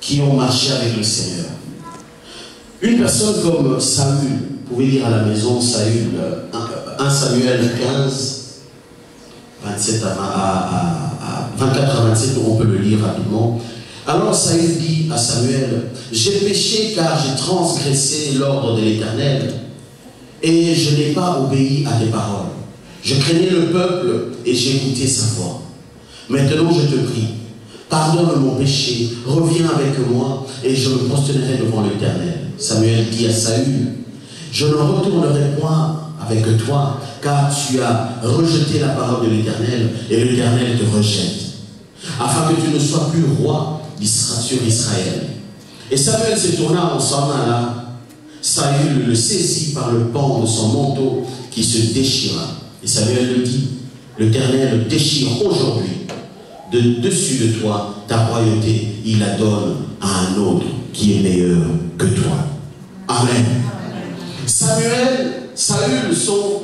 qui ont marché avec le Seigneur. Une personne comme Saül, vous pouvez lire à la maison Saül, 1 Samuel 15, 27 à 24 à 27, on peut le lire rapidement. Alors Saül dit à Samuel, j'ai péché car j'ai transgressé l'ordre de l'Éternel et je n'ai pas obéi à tes paroles. Je craignais le peuple et j'ai écouté sa voix. Maintenant je te prie, pardonne mon péché, reviens avec moi et je me prosternerai devant l'Éternel. Samuel dit à Saül, je ne retournerai point avec toi, car tu as rejeté la parole de l'Éternel et l'Éternel te rejette, afin que tu ne sois plus roi sur Israël. Et Samuel se tourna en s'en alla. Saül le saisit par le pan de son manteau qui se déchira. Et Samuel lui dit, l'Éternel déchire aujourd'hui de dessus de toi ta royauté, il la donne à un autre qui est meilleur que toi. Amen. Saül sont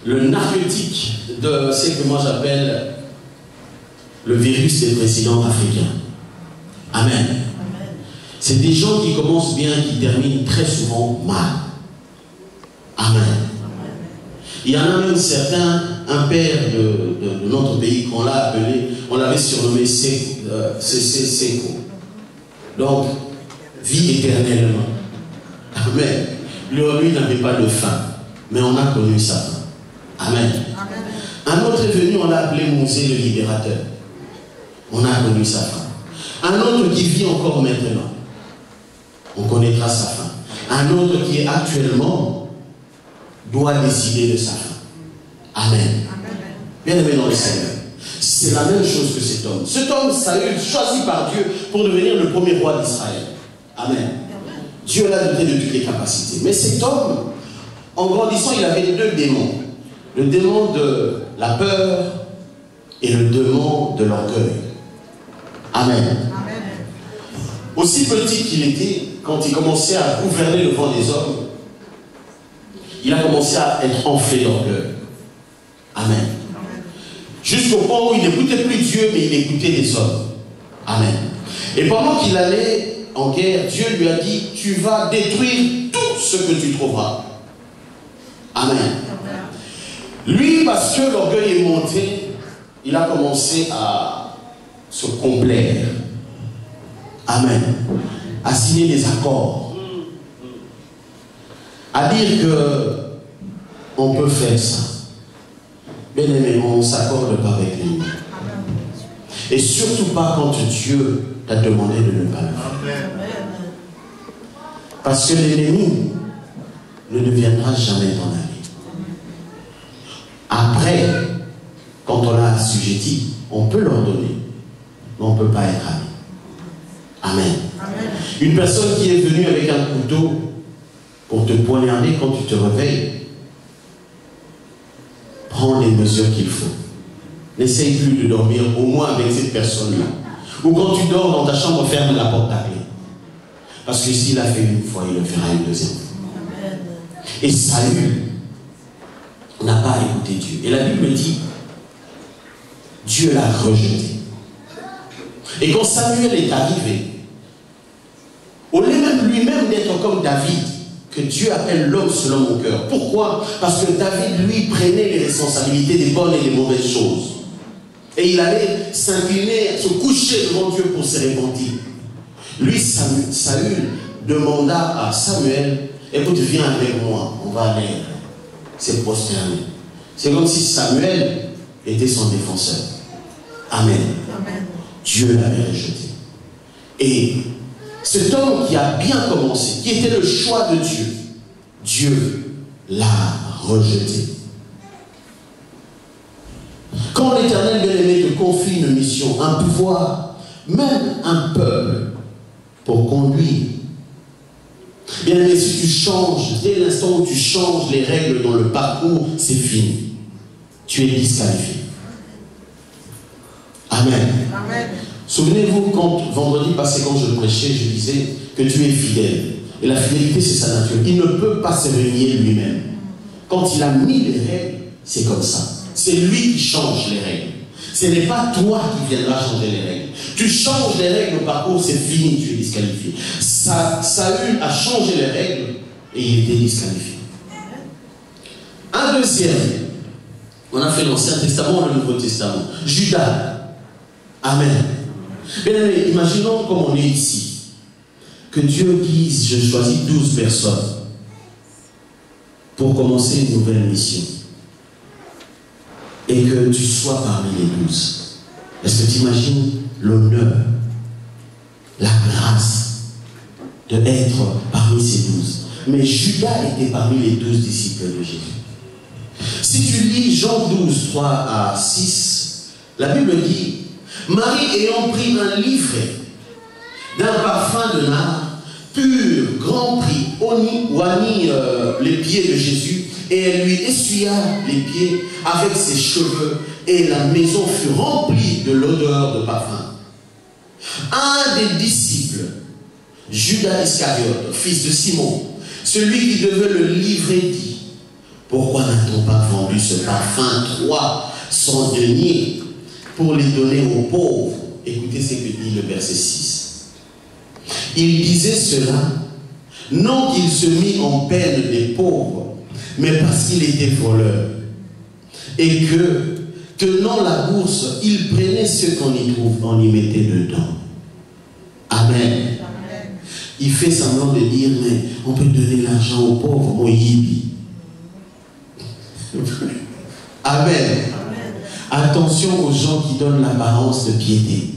le narcotique de ce que moi j'appelle le virus des présidents africains. Amen. C'est des gens qui commencent bien, qui terminent très souvent mal. Amen. Il y en a même certains, un père de notre pays, qu'on l'a appelé, on l'avait surnommé Seko. Donc, vie éternellement. Amen. Lui n'avait pas de fin, mais on a connu sa fin. Amen. Un autre est venu, on l'a appelé Mosée le libérateur. On a connu sa fin. Un autre qui vit encore maintenant, on connaîtra sa fin. Un autre qui est actuellement doit décider de sa fin. Amen. Bien aimé dans le Seigneur. C'est la même chose que cet homme. Cet homme, Saül, choisi par Dieu pour devenir le premier roi d'Israël. Amen. Dieu l'a doté de toutes les capacités. Mais cet homme, en grandissant, il avait deux démons. Le démon de la peur et le démon de l'orgueil. Amen. Aussi petit qu'il était, quand il commençait à gouverner devant les hommes, il a commencé à être enflé d'orgueil. Amen. Jusqu'au point où il n'écoutait plus Dieu, mais il écoutait les hommes. Amen. Et pendant qu'il allait en guerre, Dieu lui a dit, tu vas détruire tout ce que tu trouveras. Amen. Lui, parce que l'orgueil est monté, il a commencé à se complaire. Amen. À signer des accords. À dire que on peut faire ça. Bien aimé, on ne s'accorde pas avec lui. Et surtout pas quand Dieu t'a demandé de ne pas le faire. Parce que l'ennemi ne deviendra jamais ton ami. Après, quand on l'a assujetti, on peut leur donner, mais on ne peut pas être ami. Amen. Une personne qui est venue avec un couteau pour te poignarder quand tu te réveilles, prends les mesures qu'il faut. N'essaye plus de dormir au moins avec cette personne-là. Ou quand tu dors dans ta chambre, ferme la porte à clé. Parce que s'il l'a fait une fois, il le fera une deuxième fois. Et Saül n'a pas écouté Dieu. Et la Bible dit, Dieu l'a rejeté. Et quand Samuel est arrivé, au lieu même lui-même d'être comme David, que Dieu appelle l'homme selon mon cœur. Pourquoi? Parce que David, lui, prenait les responsabilités des bonnes et des mauvaises choses. Et il allait s'incliner, se coucher devant Dieu pour se repentir. Lui, Saül demanda à Samuel, écoute, viens avec moi, on va aller se prosterner. C'est comme si Samuel était son défenseur. Amen. Amen. Dieu l'avait rejeté. Et cet homme qui a bien commencé, qui était le choix de Dieu, Dieu l'a rejeté. Quand l'Éternel bien-aimé te confie une mission, un pouvoir, même un peuple, pour conduire, bien-aimé, si tu changes, dès l'instant où tu changes les règles dans le parcours, c'est fini. Tu es disqualifié. Amen. Amen. Souvenez-vous, quand vendredi passé, quand je prêchais, je disais que Dieu est fidèle. Et la fidélité, c'est sa nature. Il ne peut pas se renier lui-même. Quand il a mis les règles, c'est comme ça. C'est lui qui change les règles. Ce n'est pas toi qui viendras changer les règles. Tu changes les règles au parcours, c'est fini, tu es disqualifié. Saül a changé les règles et il était disqualifié. Un deuxième, on a fait l'Ancien Testament, le Nouveau Testament. Judas. Amen. Bien aimé, imaginons comme on est ici, que Dieu dise, je choisis 12 personnes pour commencer une nouvelle mission. Et que tu sois parmi les 12. Est-ce que tu imagines l'honneur, la grâce d'être parmi ces 12? Mais Judas était parmi les 12 disciples de Jésus. Si tu lis Jean 12, 3 à 6, la Bible dit, Marie ayant pris un livret d'un parfum de nard, pur, grand prix, oignit les pieds de Jésus, et elle lui essuya les pieds avec ses cheveux, et la maison fut remplie de l'odeur de parfum. Un des disciples, Judas Iscariote, fils de Simon, celui qui devait le livrer, dit, pourquoi n'a-t-on pas vendu ce parfum 300 deniers pour les donner aux pauvres? Écoutez ce que dit le verset 6. Il disait cela, non qu'il se mit en peine des pauvres, mais parce qu'il était voleur. Et que, tenant la bourse, il prenait ce qu'on y trouve, on y mettait dedans. Amen. Il fait semblant de dire, mais on peut donner l'argent aux pauvres, mon yibi. Amen. Attention aux gens qui donnent l'apparence de piété.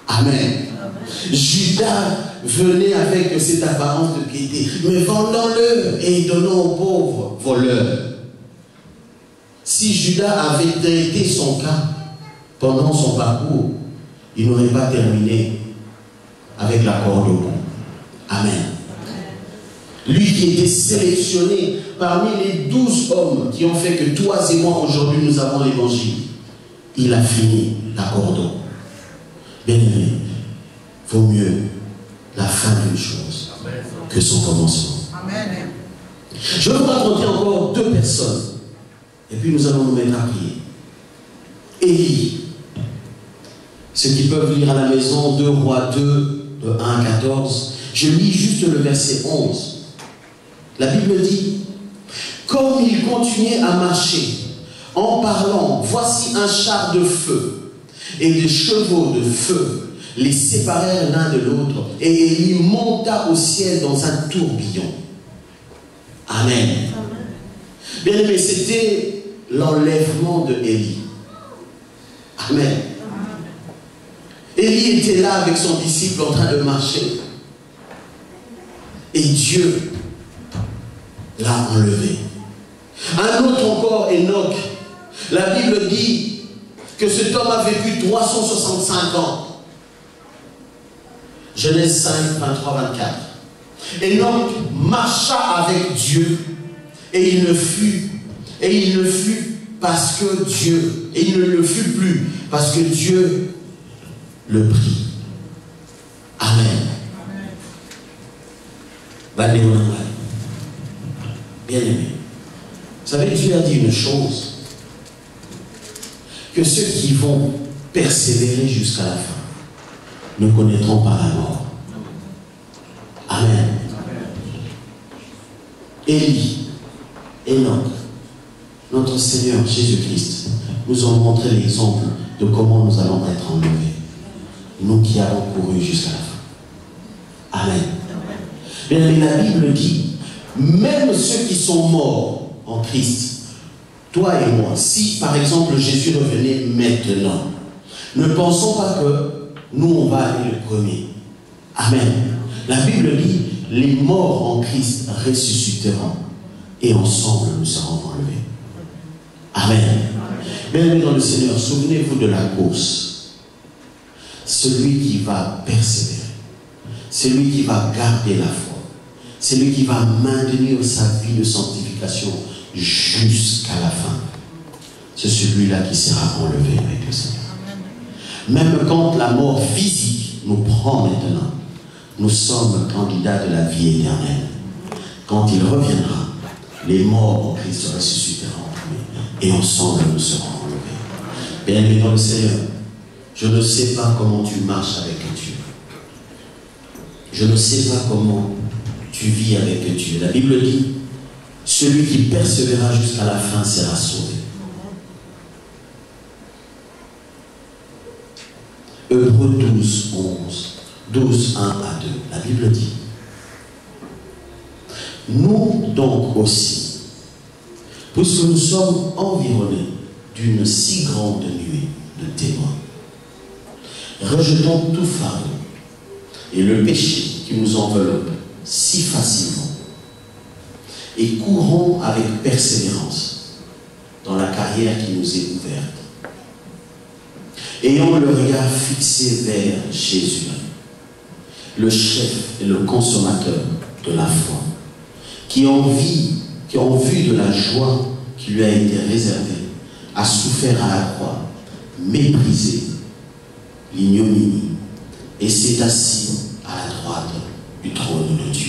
Amen. Judas venait avec cette apparence de piété, mais vendons-le et donnons aux pauvres, voleurs. Si Judas avait traité son cas pendant son parcours, il n'aurait pas terminé avec la corde au cou. Amen. Lui qui était sélectionné parmi les 12 hommes qui ont fait que toi et moi aujourd'hui nous avons l'évangile, il a fini la corde au cou. Bien aimé, vaut mieux la fin d'une chose que son commencement. Amen. Je vais vous raconter encore 2 personnes et puis nous allons nous mettre à prier. Élie. Ceux qui peuvent lire à la maison 2 Rois 2, de 1 à 14, je lis juste le verset 11. La Bible dit, comme il continuait à marcher en parlant, voici un char de feu et des chevaux de feu les séparèrent l'un de l'autre, et Élie monta au ciel dans un tourbillon. Amen. Bien aimé, c'était l'enlèvement de Élie. Amen. Élie était là avec son disciple en train de marcher. Et Dieu l'a enlevé. Un autre encore, Enoch. La Bible dit que cet homme a vécu 365 ans. Genèse 5, 23, 24. Enoch marcha avec Dieu et il ne fut parce que Dieu, et il ne le fut plus parce que Dieu le prit. Amen. Bien aimé. Vous savez, Dieu a dit une chose, que ceux qui vont persévérer jusqu'à la fin ne connaîtront pas la mort. Amen. Élie, Enoch, notre Seigneur Jésus-Christ nous ont montré l'exemple de comment nous allons être enlevés. Nous qui avons couru jusqu'à la fin. Amen. Bien, la Bible dit, même ceux qui sont morts en Christ, toi et moi, si par exemple Jésus revenait maintenant, ne pensons pas que nous on va aller le premier. Amen. La Bible dit, les morts en Christ ressusciteront et ensemble nous serons enlevés. Amen. Bien-aimés dans le Seigneur, souvenez-vous de la course. Celui qui va persévérer, celui qui va garder la foi, celui qui va maintenir sa vie de sanctification jusqu'à la fin, c'est celui-là qui sera enlevé avec le Seigneur. Même quand la mort physique nous prend maintenant, nous sommes candidats de la vie éternelle. Quand il reviendra, les morts en Christ ressusciteront et ensemble nous serons enlevés. Bien-aimé dans le Seigneur, je ne sais pas comment tu marches avec Dieu. Je ne sais pas comment tu vis avec Dieu. La Bible dit, celui qui persévérera jusqu'à la fin sera sauvé. Hébreux 12, 12, 1 à 2. La Bible dit, nous donc aussi, puisque nous sommes environnés d'une si grande nuée de témoins, rejetons tout fardeau et le péché qui nous enveloppe si facilement et courons avec persévérance dans la carrière qui nous est ouverte. Ayons le regard fixé vers Jésus, le chef et le consommateur de la foi, qui en vue de la joie qui lui a été réservée, a souffert à la croix, méprisé l'ignominie, et s'est assis à la droite du trône de Dieu.